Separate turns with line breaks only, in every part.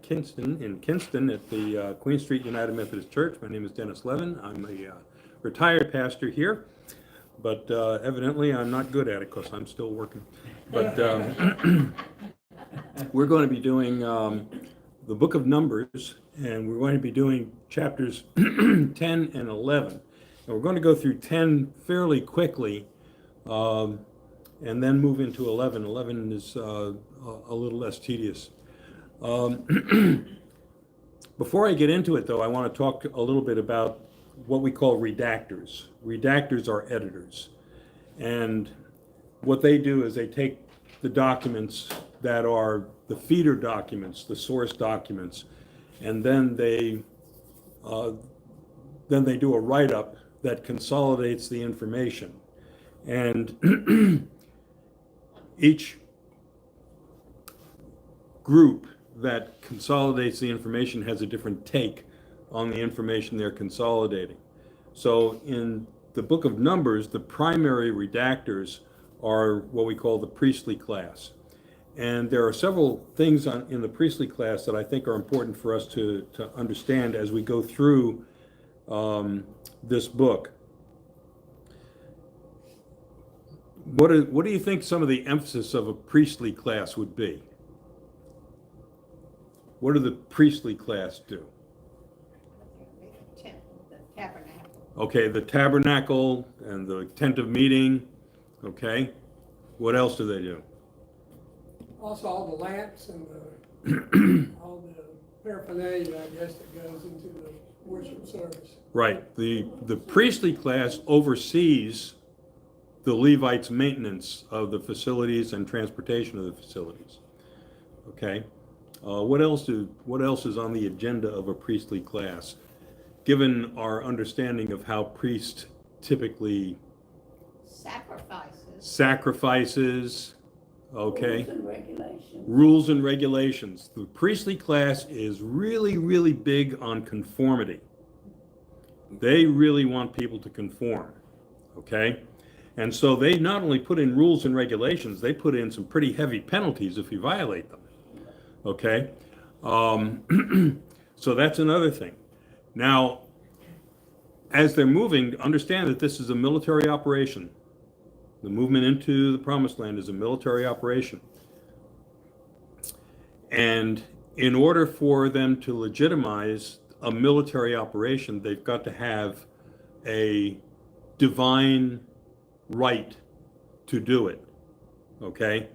Kinston at the Queen Street United Methodist Church. My name is Dennis Levin. I'm a retired pastor here, but evidently I'm not good at it because I'm still working. But we're going to be doing the book of Numbers, and we're going to be doing chapters 10 and 11. And we're going to go through 10 fairly quickly, and then move into 11. 11 is a little less tedious. Before I get into it, though, I want to talk a little bit about what we call redactors. Redactors are editors. And what they do is they take the documents that are the feeder documents, the source documents, and then they do a write-up that consolidates the information. And each group that consolidates the information has a different take on the information they're consolidating. So in the book of Numbers, the primary redactors are what we call the priestly class. And there are several things in the priestly class that I think are important for us to understand as we go through this book. What do you think some of the emphasis of a priestly class would be? What do the priestly class do?
The tabernacle.
Okay, the tabernacle and the tent of meeting. Okay, what else do they do?
Also, all the lamps and all the paraphernalia, I guess, that goes into the worship service.
Right. The priestly class oversees the Levites' maintenance of the facilities and transportation of the facilities. Okay. What else is on the agenda of a priestly class, given our understanding of how priests typically sacrifices, okay, rules and regulations. The priestly class is really, really big on conformity. They really want people to conform, okay? And so they not only put in rules and regulations, they put in some pretty heavy penalties if you violate them. Okay, so that's another thing. Now, as they're moving, understand that this is a military operation. The movement into the Promised Land is a military operation. And in order for them to legitimize a military operation, they've got to have a divine right to do it. Okay,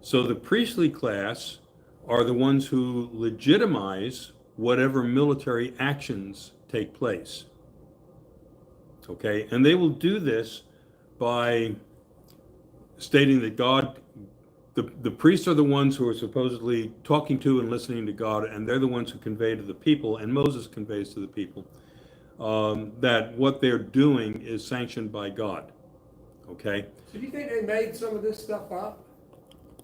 so the priestly class are the ones who legitimize whatever military actions take place. Okay, and they will do this by stating that God, the priests are the ones who are supposedly talking to and listening to God, and they're the ones who convey to the people, and Moses conveys to the people, that what they're doing is sanctioned by God. Okay?
So do you think they made some of this stuff up?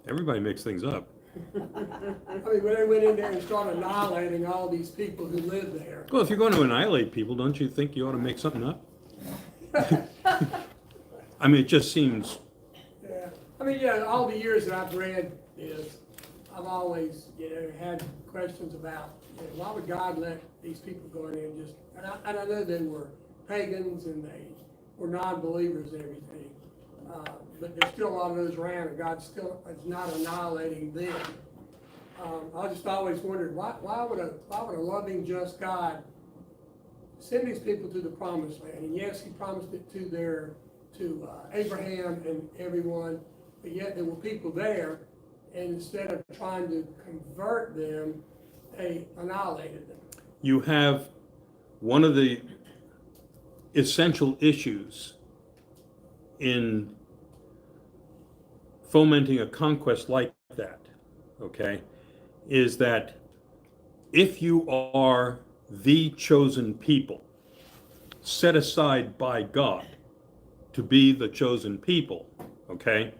Everybody makes things up.
I mean, when they went in there and started annihilating all these people who lived there.
Well, if you're going to annihilate people, don't you think you ought to make something up? I mean, it just seems.
Yeah. I mean, yeah, all the years that I've read this, I've always, had questions about, why would God let these people go in there and just, and I know they were pagans and they were non-believers and everything. But there's still a lot of those around, and God still is not annihilating them. I just always wondered, why would a loving, just God send these people to the Promised Land? And yes, He promised it to Abraham and everyone, but yet there were people there, and instead of trying to convert them, they annihilated them.
You have one of the essential issues in fomenting a conquest like that, okay, is that if you are the chosen people, set aside by God to be the chosen people, okay,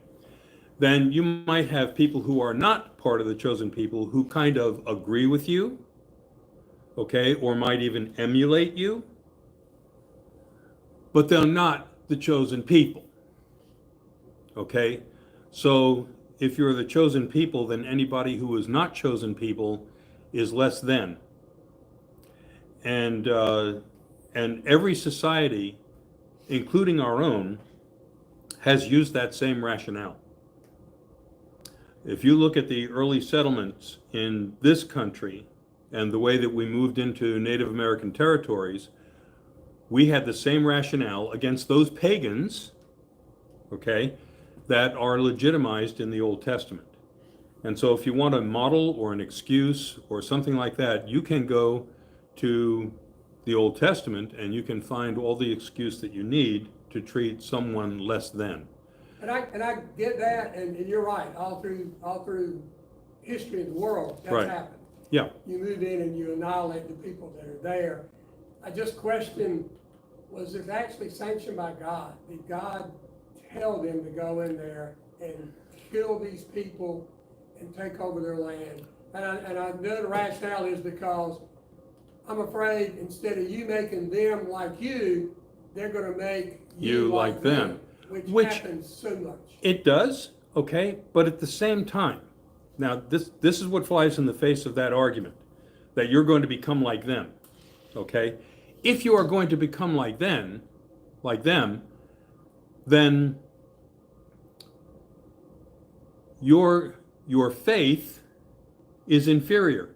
then you might have people who are not part of the chosen people who kind of agree with you, okay, or might even emulate you, but they're not the chosen people, okay? So if you're the chosen people, then anybody who is not chosen people is less than. And every society, including our own, has used that same rationale. If you look at the early settlements in this country and the way that we moved into Native American territories, we had the same rationale against those pagans, okay, that are legitimized in the Old Testament. And so if you want a model or an excuse or something like that, you can go to the Old Testament and you can find all the excuse that you need to treat someone less than.
And I get that, and you're right, all through history of the world, that's
Right.
happened.
Yeah,
You move in and you annihilate the people that are there. I just question, was it actually sanctioned by God? Did God tell them to go in there and kill these people and take over their land? And I know the rationale is because I'm afraid instead of you making them like you, they're gonna make you like them, which happens so much.
it does, okay, but at the same time, now this is what flies in the face of that argument, that you're going to become like them, okay? If you are going to become like them, then your faith is inferior.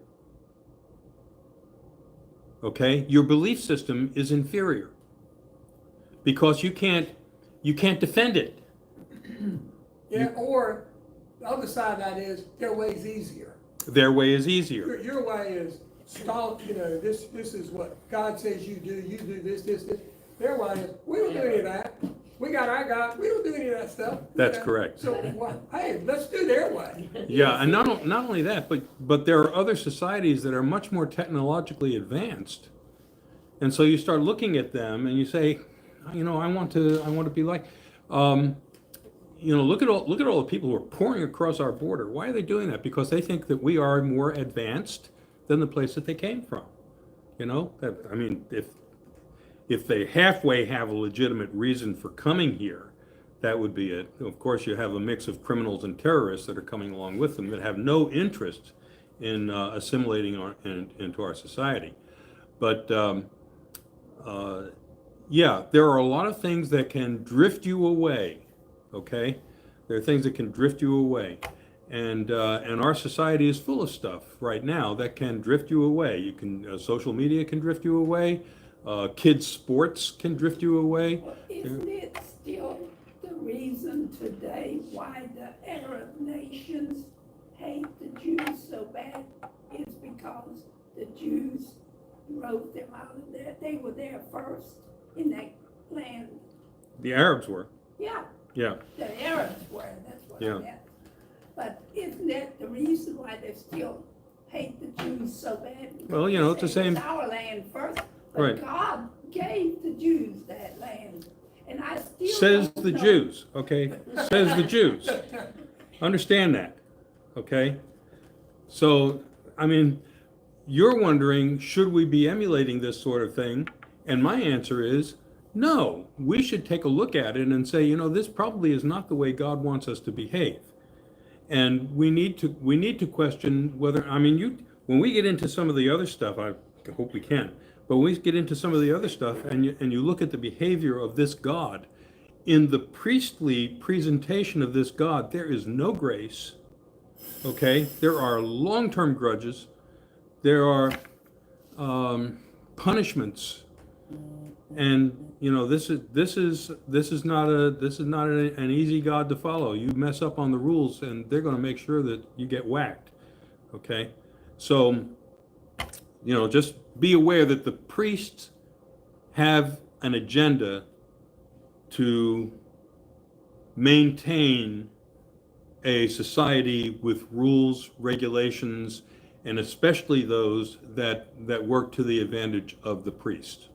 Okay? Your belief system is inferior because you can't defend it.
Yeah, or the other side of that is their way's easier.
Their way is easier.
Your way is stall, this is what God says you do this. Their way is, we don't do any of that. We got our God, we don't do any of that stuff.
That's correct.
So, hey, let's do their way.
Yeah, and not only that, but there are other societies that are much more technologically advanced. And so you start looking at them and you say, I want to be like, look at all the people who are pouring across our border. Why are they doing that? Because they think that we are more advanced than the place that they came from. If they halfway have a legitimate reason for coming here, that would be it. Of course, you have a mix of criminals and terrorists that are coming along with them that have no interest in assimilating into our society. But there are a lot of things that can drift you away. Okay, there are things that can drift you away, and our society is full of stuff right now that can drift you away. You can social media can drift you away. Kids' sports can drift you away.
Well, isn't it still the reason today why the Arab nations hate the Jews so bad is because the Jews drove them out of there. They were there first in that land.
The Arabs were.
Yeah,
Yeah.
the Arabs were, that's what
Yeah.
I meant. But isn't that the reason why they still hate the Jews so bad? Because
Well,
they
it's the
say
same.
It's our land first, but
Right.
God gave the Jews that land. And I still
Says
don't
the
know.
Jews, okay? Says the Jews. Understand that, okay? So, you're wondering, should we be emulating this sort of thing? And my answer is, no. We should take a look at it and say, this probably is not the way God wants us to behave. And we need to question whether, when we get into some of the other stuff, I hope we can, but when we get into some of the other stuff and you look at the behavior of this God, in the priestly presentation of this God, there is no grace, okay? There are long-term grudges. There are punishments. And this is not an easy God to follow. You mess up on the rules, and they're going to make sure that you get whacked. Okay, so just be aware that the priests have an agenda to maintain a society with rules, regulations, and especially those that work to the advantage of the priest.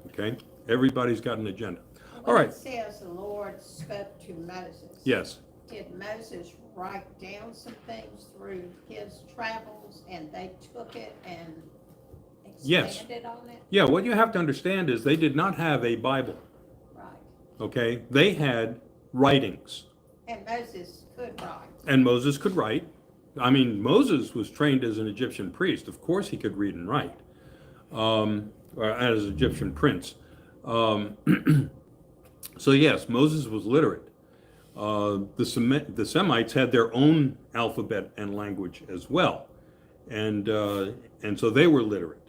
Okay? Everybody's got an agenda. All right.
It says the Lord spoke to Moses.
Yes.
Did Moses write down some things through his travels and they took it and
Yes.
expanded on it?
Yeah, what you have to understand is they did not have a Bible.
Right.
Okay? They had writings.
And Moses could write.
And Moses could write. I mean, Moses was trained as an Egyptian priest. Of course, he could read and write, or as an Egyptian prince. Um, so yes, Moses was literate. The Semites had their own alphabet and language as well, and so they were literate.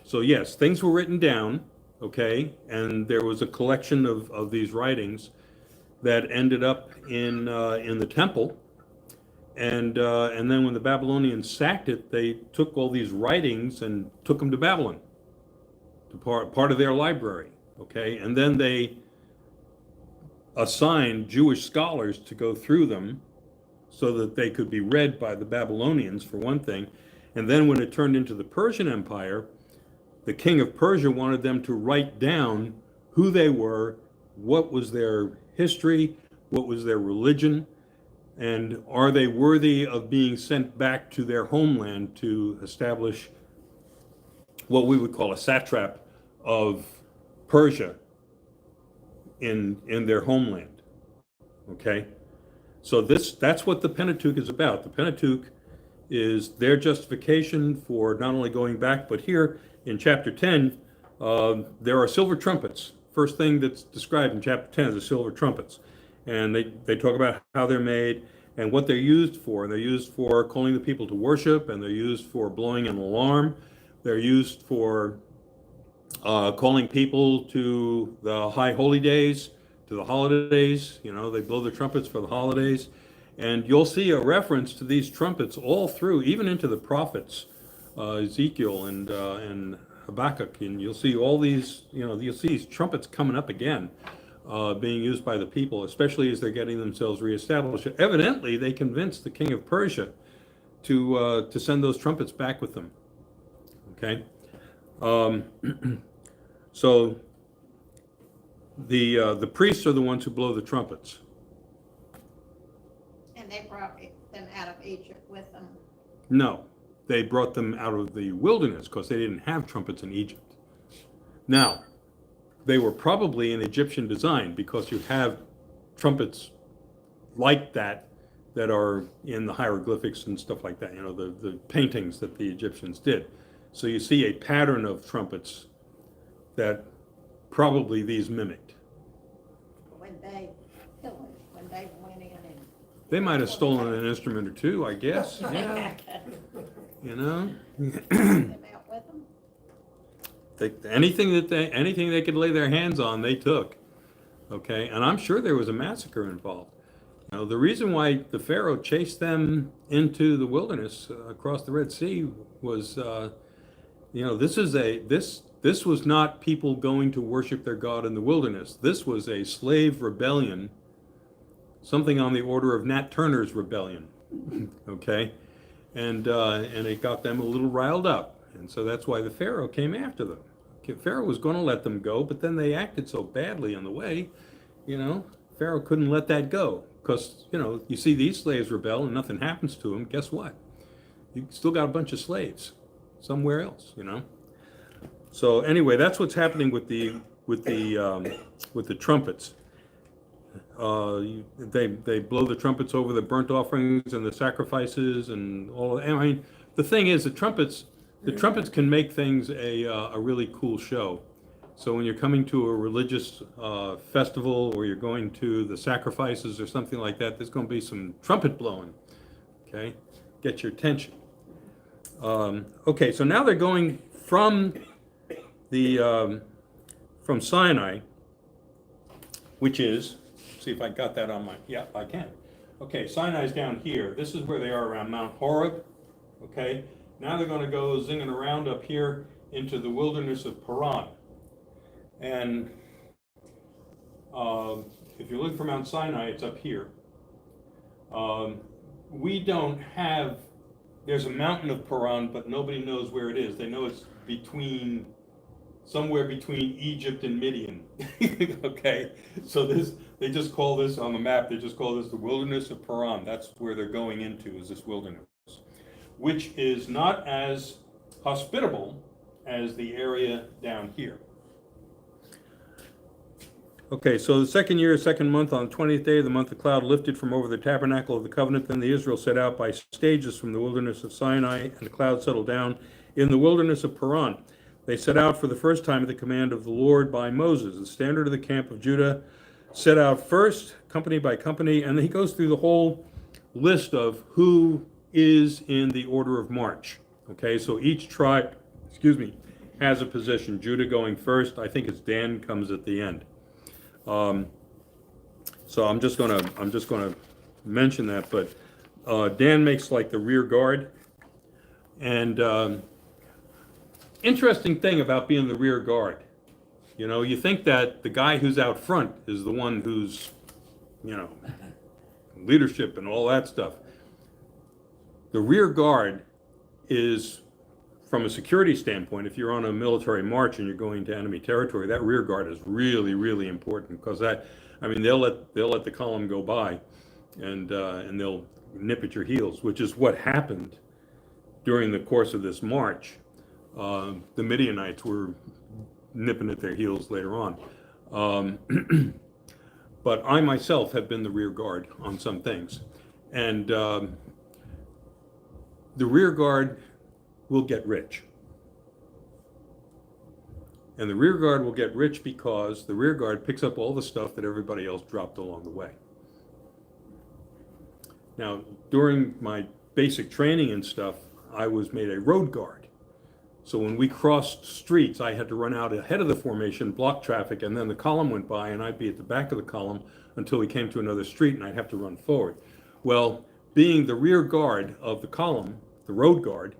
So yes, things were written down, okay, and there was a collection of these writings that ended up in the temple, and then when the Babylonians sacked it, they took all these writings and took them to Babylon, to part of their library, okay, and then they assigned Jewish scholars to go through them so that they could be read by the Babylonians, for one thing. And then when it turned into the Persian Empire, the king of Persia wanted them to write down who they were, what was their history, what was their religion, and are they worthy of being sent back to their homeland to establish what we would call a satrap of Persia in their homeland. Okay? So that's what the Pentateuch is about. The Pentateuch is their justification for not only going back, but here in chapter 10, there are silver trumpets. First thing that's described in chapter 10 is the silver trumpets. And they talk about how they're made and what they're used for. And they're used for calling the people to worship, and they're used for blowing an alarm. They're used for calling people to the high holy days, to the holidays. You know, they blow the trumpets for the holidays. And you'll see a reference to these trumpets all through, even into the prophets, Ezekiel and Habakkuk. And you'll see all these, you'll see these trumpets coming up again, being used by the people, especially as they're getting themselves reestablished. Evidently, they convinced the king of Persia to send those trumpets back with them. Okay? So the priests are the ones who blow the trumpets.
And they brought them out of Egypt with them.
No, they brought them out of the wilderness because they didn't have trumpets in Egypt. Now, they were probably an Egyptian design because you have trumpets like that are in the hieroglyphics and stuff like that, the paintings that the Egyptians did. So you see a pattern of trumpets that probably these mimicked.
When they pillaged, when they went in and.
They might have stolen an instrument or two, I guess. Yeah.
Them out with them.
Anything they could lay their hands on, they took. Okay, and I'm sure there was a massacre involved. The reason why the Pharaoh chased them into the wilderness across the Red Sea was, this was not people going to worship their God in the wilderness. This was a slave rebellion, something on the order of Nat Turner's rebellion. Okay, and it got them a little riled up, and so that's why the Pharaoh came after them. Pharaoh was going to let them go, but then they acted so badly on the way, Pharaoh couldn't let that go. Because, you see these slaves rebel and nothing happens to them, guess what? You still got a bunch of slaves somewhere else, So anyway, that's what's happening with the trumpets. They blow the trumpets over the burnt offerings and the sacrifices and all. I mean, the thing is, the trumpets can make things a really cool show. So when you're coming to a religious festival, or you're going to the sacrifices or something like that, there's going to be some trumpet blowing. Okay, get your attention. Okay, so now they're going from Sinai, which is, see if I got that on my, yeah, I can. Okay, Sinai's down here. This is where they are around Mount Horeb. Okay, now they're going to go zinging around up here into the wilderness of Paran. And if you look for Mount Sinai, it's up here. We don't have, there's a mountain of Paran, but nobody knows where it is. They know it's somewhere between Egypt and Midian. Okay, so they just call this on the map, they just call this the wilderness of Paran. That's where they're going into, is this wilderness, which is not as hospitable as the area down here. Okay, so the second year, second month, on the 20th day of the month, the cloud lifted from over the tabernacle of the covenant. Then the Israel set out by stages from the wilderness of Sinai, and the cloud settled down in the wilderness of Paran. They set out for the first time at the command of the Lord by Moses. The standard of the camp of Judah set out first, company by company, and then he goes through the whole list of who is in the order of march. Okay, so each tribe, has a position. Judah going first. I think it's Dan comes at the end. So I'm just gonna mention that, but Dan makes like the rear guard, and interesting thing about being the rear guard, you think that the guy who's out front is the one who's, leadership and all that stuff. The rear guard is, from a security standpoint, if you're on a military march and you're going to enemy territory, that rear guard is really, really important, because they'll let the column go by, and they'll nip at your heels, which is what happened during the course of this march. The Midianites were nipping at their heels later on. But I myself have been the rear guard on some things, and the rear guard will get rich. And the rear guard will get rich because the rear guard picks up all the stuff that everybody else dropped along the way. Now, during my basic training and stuff, I was made a road guard. So when we crossed streets, I had to run out ahead of the formation, block traffic, and then the column went by, and I'd be at the back of the column until we came to another street, and I'd have to run forward. Well, being the rear guard of the column, the road guard,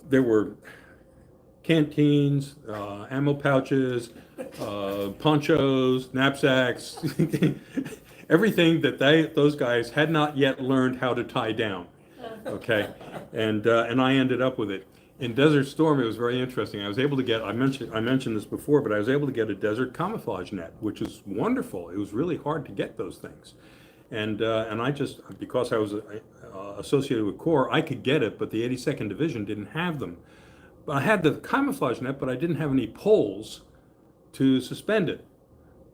there were canteens, ammo pouches, ponchos, knapsacks, everything that those guys had not yet learned how to tie down. Okay, and I ended up with it. In Desert Storm, it was very interesting. I was able to get, I mentioned this before, but I was able to get a desert camouflage net, which is wonderful. It was really hard to get those things. And I just, because I was associated with Corps, I could get it, but the 82nd Division didn't have them. But I had the camouflage net, but I didn't have any poles to suspend it.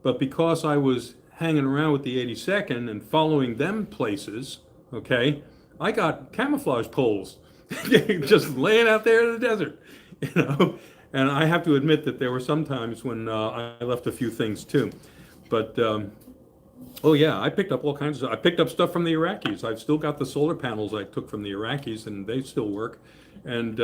But because I was hanging around with the 82nd and following them places, okay, I got camouflage poles just laying out there in the desert, And I have to admit that there were some times when I left a few things too. But oh yeah, I picked up all kinds of, I picked up stuff from the Iraqis. I've still got the solar panels I took from the Iraqis, and they still work. And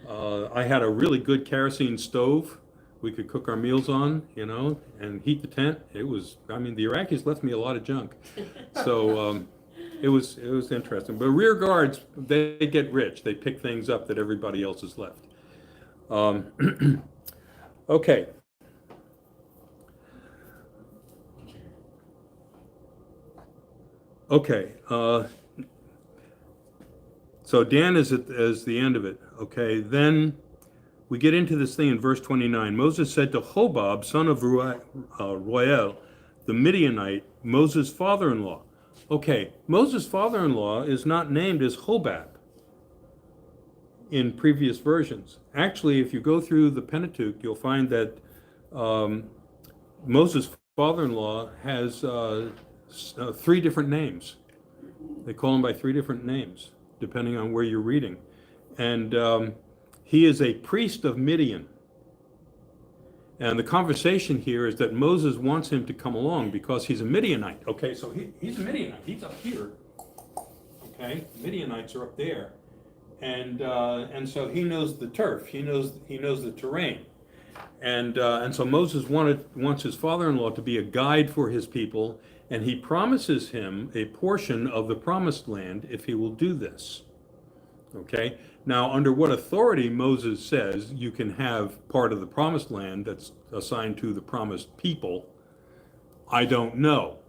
I had a really good kerosene stove we could cook our meals on, and heat the tent. It was, the Iraqis left me a lot of junk. So it was interesting. But rear guards, they get rich. They pick things up that everybody else has left. Okay. Okay, so Dan is at the end of it. Okay, then we get into this thing in verse 29. Moses said to Hobab, son of Roel, the Midianite, Moses' father-in-law. Okay, Moses' father-in-law is not named as Hobab in previous versions. Actually, if you go through the Pentateuch, you'll find that Moses' father-in-law has three different names. They call him by three different names, depending on where you're reading. And he is a priest of Midian. And the conversation here is that Moses wants him to come along because he's a Midianite. Okay, so he's a Midianite. He's up here. Okay, Midianites are up there. And so he knows the turf. He knows the terrain. And so Moses wants his father-in-law to be a guide for his people, and he promises him a portion of the promised land if he will do this. Okay? Now, under what authority Moses says you can have part of the promised land that's assigned to the promised people, I don't know.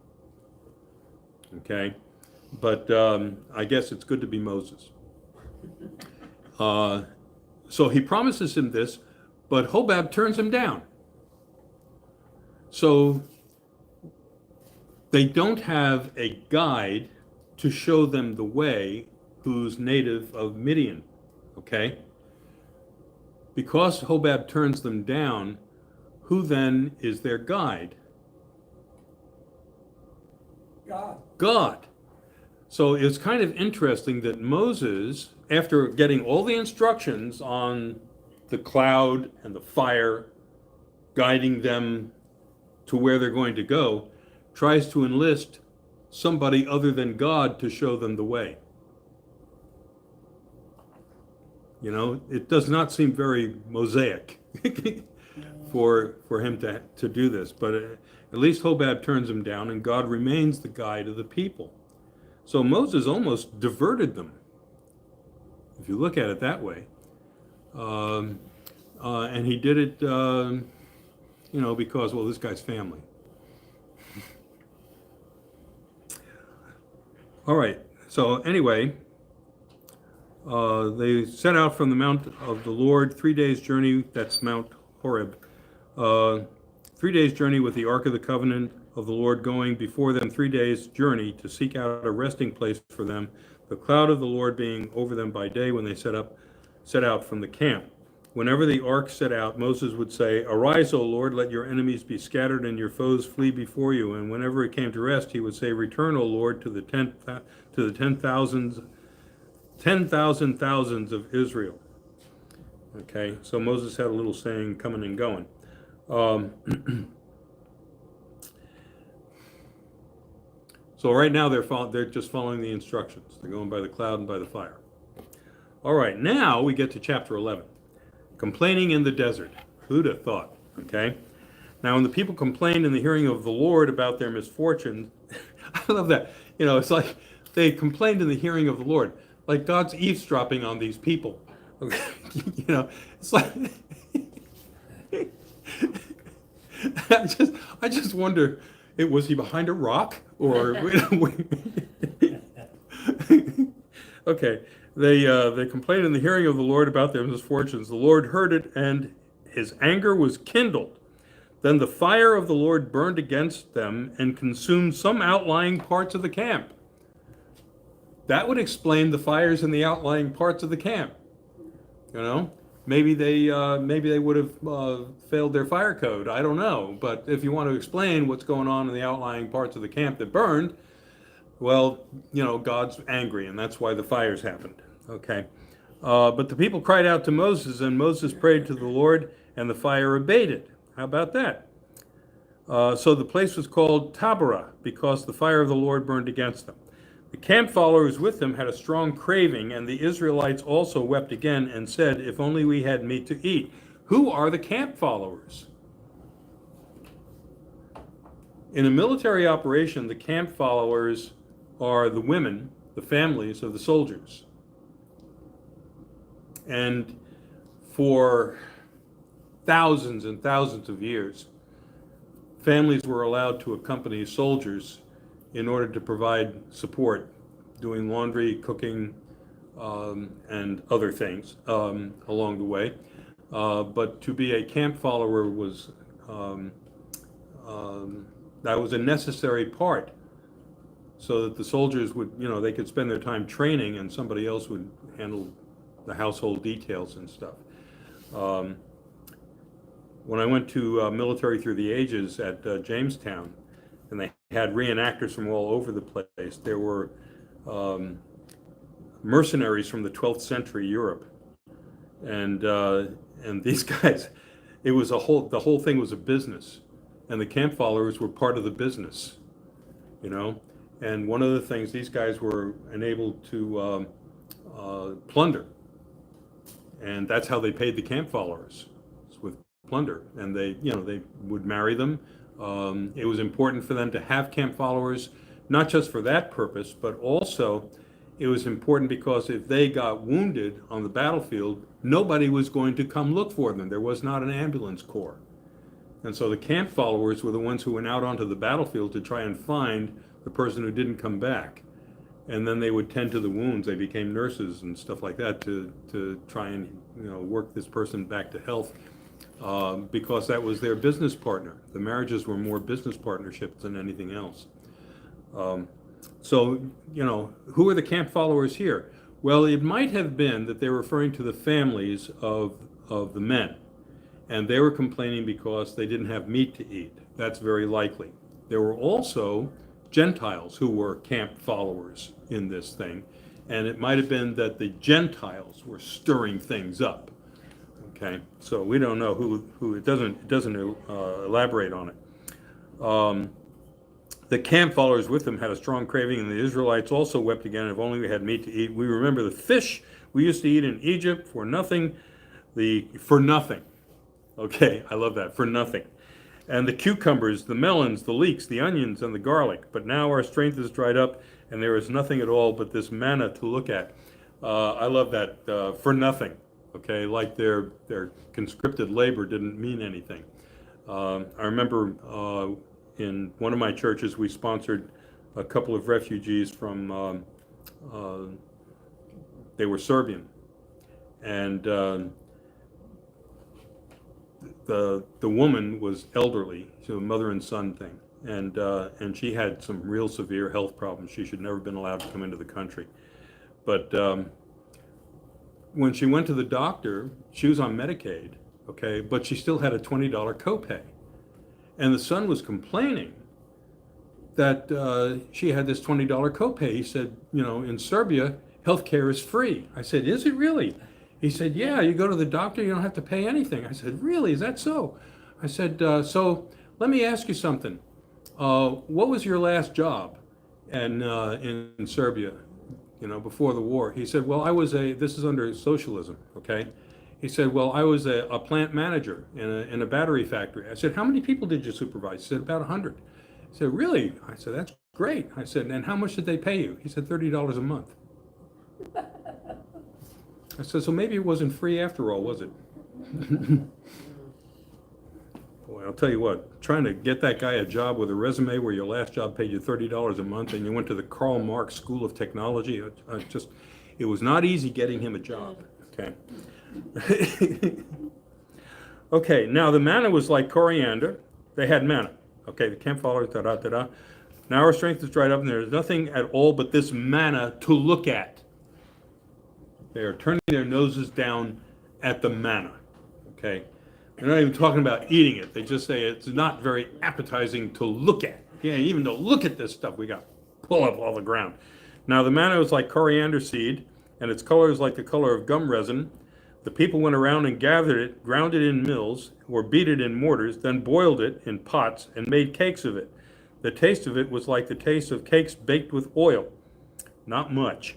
Okay? But I guess it's good to be Moses. So he promises him this, but Hobab turns him down. So they don't have a guide to show them the way who's native of Midian, okay? Because Hobab turns them down, Who then is their guide?
God.
God. So it's kind of interesting that Moses, after getting all the instructions on the cloud and the fire, guiding them to where they're going to go, tries to enlist somebody other than God to show them the way. You know, it does not seem very Mosaic for him to do this, but at least Hobab turns him down, and God remains the guide of the people. So Moses almost diverted them, if you look at it that way. And he did it, because, well, this guy's family. All right, so anyway, they set out from the Mount of the Lord, 3 days' journey, that's Mount Horeb. 3 days' journey with the Ark of the Covenant of the Lord going before them, 3 days' journey to seek out a resting place for them, the cloud of the Lord being over them by day when they set out from the camp. Whenever the ark set out, Moses would say, "Arise, O Lord, let your enemies be scattered and your foes flee before you." And whenever it came to rest, he would say, "Return, O Lord, to the 10,000 thousands of Israel." Okay, so Moses had a little saying, coming and going. So right now they're just following the instructions. They're going by the cloud and by the fire. All right, now we get to chapter 11. Complaining in the desert. Who'd have thought? Okay. Now, when the people complained in the hearing of the Lord about their misfortunes, I love that. It's like they complained in the hearing of the Lord, like God's eavesdropping on these people. It's like I just wonder, was he behind a rock or? Okay. They complained in the hearing of the Lord about their misfortunes. The Lord heard it, and his anger was kindled. Then the fire of the Lord burned against them and consumed some outlying parts of the camp. That would explain the fires in the outlying parts of the camp. Maybe they would have failed their fire code. I don't know. But if you want to explain what's going on in the outlying parts of the camp that burned, well, God's angry, and that's why the fires happened. Okay. But the people cried out to Moses, and Moses prayed to the Lord, and the fire abated. How about that? So the place was called Taberah, because the fire of the Lord burned against them. The camp followers with them had a strong craving, and the Israelites also wept again and said, "If only we had meat to eat." Who are the camp followers? In a military operation, the camp followers are the women, the families of the soldiers. And for thousands and thousands of years, families were allowed to accompany soldiers in order to provide support, doing laundry, cooking, and other things along the way. But to be a camp follower was that was a necessary part, so that the soldiers would, they could spend their time training, and somebody else would handle the household details and stuff. When I went to Military Through the Ages at Jamestown, and they had reenactors from all over the place, there were mercenaries from the 12th century Europe, and these guys, the whole thing was a business, and the camp followers were part of the business, And one of the things, these guys were enabled to plunder, and that's how they paid the camp followers, with plunder. And they would marry them. It was important for them to have camp followers, not just for that purpose, but also it was important because if they got wounded on the battlefield, nobody was going to come look for them. There was not an ambulance corps. And so the camp followers were the ones who went out onto the battlefield to try and find the person who didn't come back. And then they would tend to the wounds. They became nurses and stuff like that to try and work this person back to health, because that was their business partner. The marriages were more business partnerships than anything else. So who are the camp followers here? Well, it might have been that they're referring to the families of the men. And they were complaining because they didn't have meat to eat. That's very likely. There were also Gentiles who were camp followers in this thing. And it might have been that the Gentiles were stirring things up. Okay, so we don't know who it doesn't elaborate on it. The camp followers with them had a strong craving, and the Israelites also wept again, if only we had meat to eat. We remember the fish we used to eat in Egypt for nothing. Okay, I love that, for nothing. And the cucumbers, the melons, the leeks, the onions, and the garlic. But now our strength is dried up, and there is nothing at all but this manna to look at. I love that, for nothing. Okay, like their conscripted labor didn't mean anything. I remember in one of my churches, we sponsored a couple of refugees from, they were Serbian. And the woman was elderly, so a mother and son thing. And she had some real severe health problems. She should never have been allowed to come into the country. But when she went to the doctor, she was on Medicaid, okay, but she still had a $20 copay. And the son was complaining that she had this $20 copay. He said, in Serbia, healthcare is free. I said, is it really? He said, yeah, you go to the doctor, you don't have to pay anything. I said, really, is that so? I said, so let me ask you something. What was your last job in Serbia? Before the war. He said, well, this is under socialism, okay? He said, well, I was a plant manager in a battery factory. I said, how many people did you supervise? He said, about 100. He said, really? I said, that's great. I said, and how much did they pay you? He said, $30 a month. I said, so maybe it wasn't free after all, was it? Boy, I'll tell you what, trying to get that guy a job with a resume where your last job paid you $30 a month and you went to the Karl Marx School of Technology, it was not easy getting him a job, okay? Okay, now the manna was like coriander. They had manna, okay, the camp followers, da-da-da-da. Now our strength is dried up and there's nothing at all but this manna to look at. They are turning their noses down at the manna, okay? They're not even talking about eating it. They just say it's not very appetizing to look at. Yeah, even to look at this stuff, we got to pull up all the ground. Now the manna was like coriander seed, and its color is like the color of gum resin. The people went around and gathered it, ground it in mills, or beat it in mortars, then boiled it in pots and made cakes of it. The taste of it was like the taste of cakes baked with oil. Not much.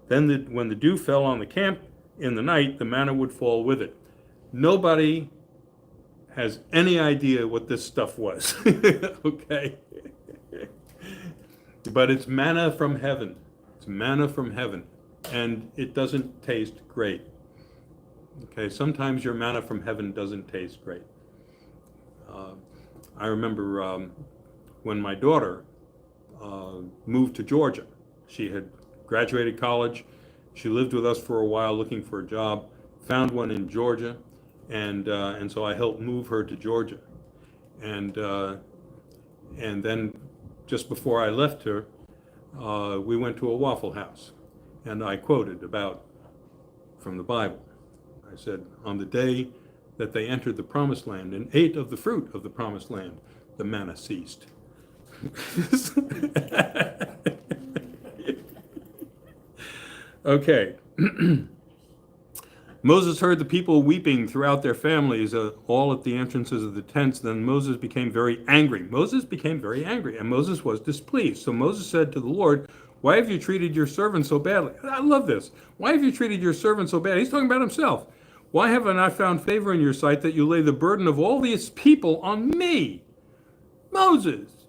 Then when the dew fell on the camp in the night, the manna would fall with it. Nobody has any idea what this stuff was, okay? But it's manna from heaven. It's manna from heaven, and it doesn't taste great. Okay, sometimes your manna from heaven doesn't taste great. I remember when my daughter moved to Georgia. She had graduated college. She lived with us for a while looking for a job, found one in Georgia, and so I helped move her to Georgia. And then just before I left her, we went to a Waffle House, and I quoted from the Bible. I said, on the day that they entered the promised land and ate of the fruit of the promised land, the manna ceased. Okay. Moses heard the people weeping throughout their families, all at the entrances of the tents. Then Moses became very angry. Moses became very angry, and Moses was displeased. So Moses said to the Lord, why have you treated your servant so badly? I love this. Why have you treated your servant so badly? He's talking about himself. Why haven't I found favor in your sight that you lay the burden of all these people on me? Moses,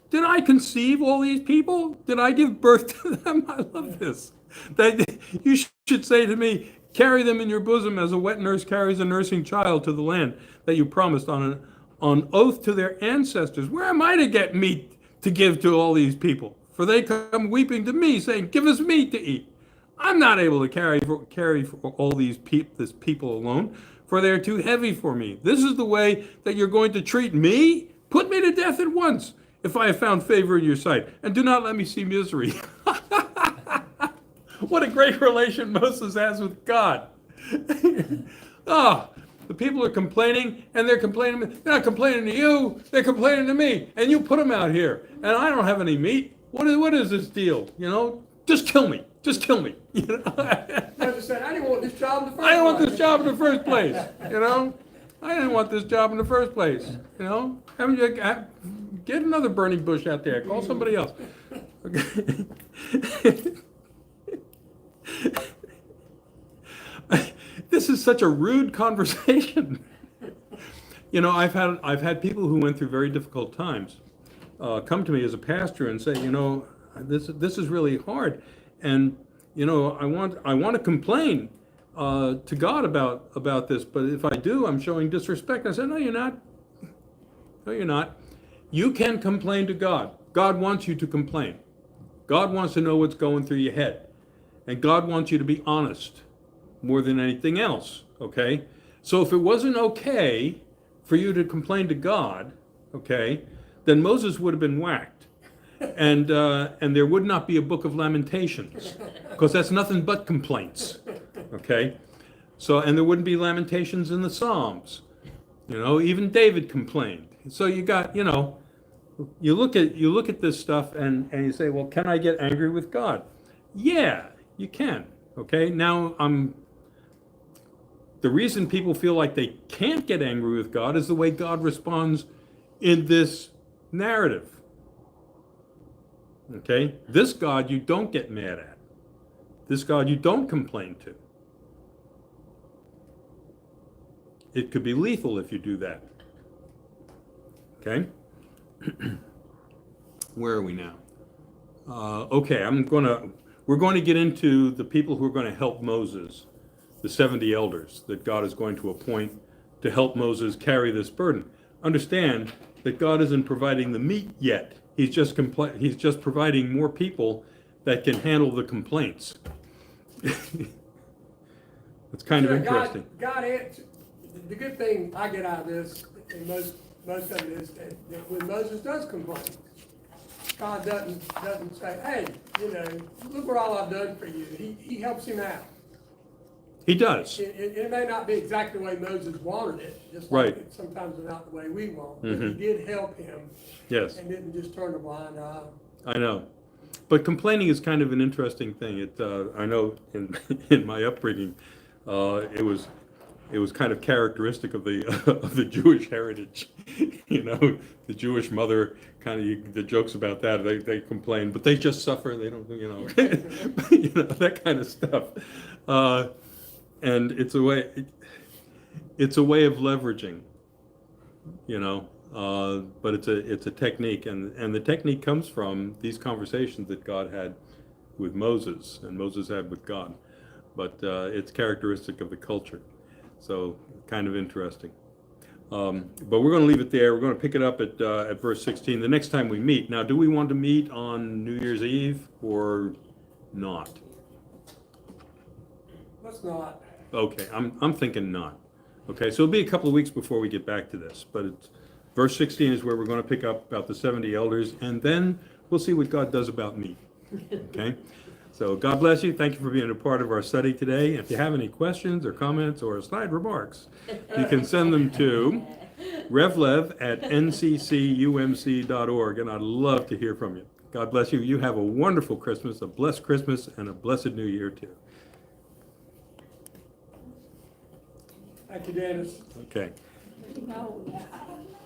did I conceive all these people? Did I give birth to them? I love this. That you should say to me, carry them in your bosom as a wet nurse carries a nursing child to the land that you promised on oath to their ancestors. Where am I to get meat to give to all these people? For they come weeping to me, saying, give us meat to eat. I'm not able to carry for all this people alone, for they are too heavy for me. This is the way that you're going to treat me? Put me to death at once, if I have found favor in your sight, and do not let me see misery. What a great relation Moses has with God. Oh, The people are complaining, and they're complaining. They're not complaining to you. They're complaining to me, and you put them out here, and I don't have any meat. What is this deal? You know, just kill me. Just kill me. You know?
Moses said, I didn't want this job in the first place.
I didn't want this job in the first place. You know, I didn't want this job in the first place. You know, get another burning bush out there. Call somebody else. Okay. This is such a rude conversation. You know, I've had people who went through very difficult times come to me as a pastor and say, you know, this is really hard, and you know, I want to complain to God about this, but if I do, I'm showing disrespect. I said, no, you're not. No, you're not. You can complain to God. God wants you to complain. God wants to know what's going through your head, and God wants you to be honest more than anything else. Okay, so if it wasn't okay for you to complain to God, okay, then Moses would have been whacked, and there would not be a book of Lamentations, because that's nothing but complaints. Okay, so, and there wouldn't be Lamentations in the Psalms. You know, even David complained. So you got, you know, you look at this stuff and you say, well, can I get angry with God? Yeah, you can. Okay, now the reason people feel like they can't get angry with God is the way God responds in this narrative. Okay? This God you don't get mad at. This God you don't complain to. It could be lethal if you do that. Okay? Where are we now? Okay, we're going to get into the people who are going to help Moses, the 70 elders that God is going to appoint to help Moses carry this burden. Understand that God isn't providing the meat yet. He's just providing more people that can handle the complaints. It's kind of interesting.
God answered. The good thing I get out of this, and most of it is that when Moses does complain, God doesn't say, hey, you know, look what all I've done for you. He helps him out.
He does.
It may not be exactly the way Moses wanted it, just
Right.
like sometimes it's not the way we want, but
Mhm.
he did help him.
Yes.
And didn't just turn a blind eye.
I know. But complaining is kind of an interesting thing. I know in my upbringing, it was kind of characteristic of the Jewish heritage. You know, the Jewish mother the jokes about that. They complain, but they just suffer. They don't, you know, you know, that kind of stuff. And it's a way of leveraging, you know. But it's a technique, and the technique comes from these conversations that God had with Moses and Moses had with God. But it's characteristic of the culture, so kind of interesting. But we're going to leave it there. We're going to pick it up at verse 16 the next time we meet. Now, do we want to meet on New Year's Eve or not?
Let's not.
Okay, I'm thinking not. Okay, so it'll be a couple of weeks before we get back to this, but it's verse 16 is where we're going to pick up about the 70 elders, and then we'll see what God does about me. Okay? So God bless you. Thank you for being a part of our study today. If you have any questions or comments or side remarks, you can send them to revlev@nccumc.org, and I'd love to hear from you. God bless you. You have a wonderful Christmas, a blessed Christmas, and a blessed New Year, too.
Thank you, Dennis.
Okay.
No,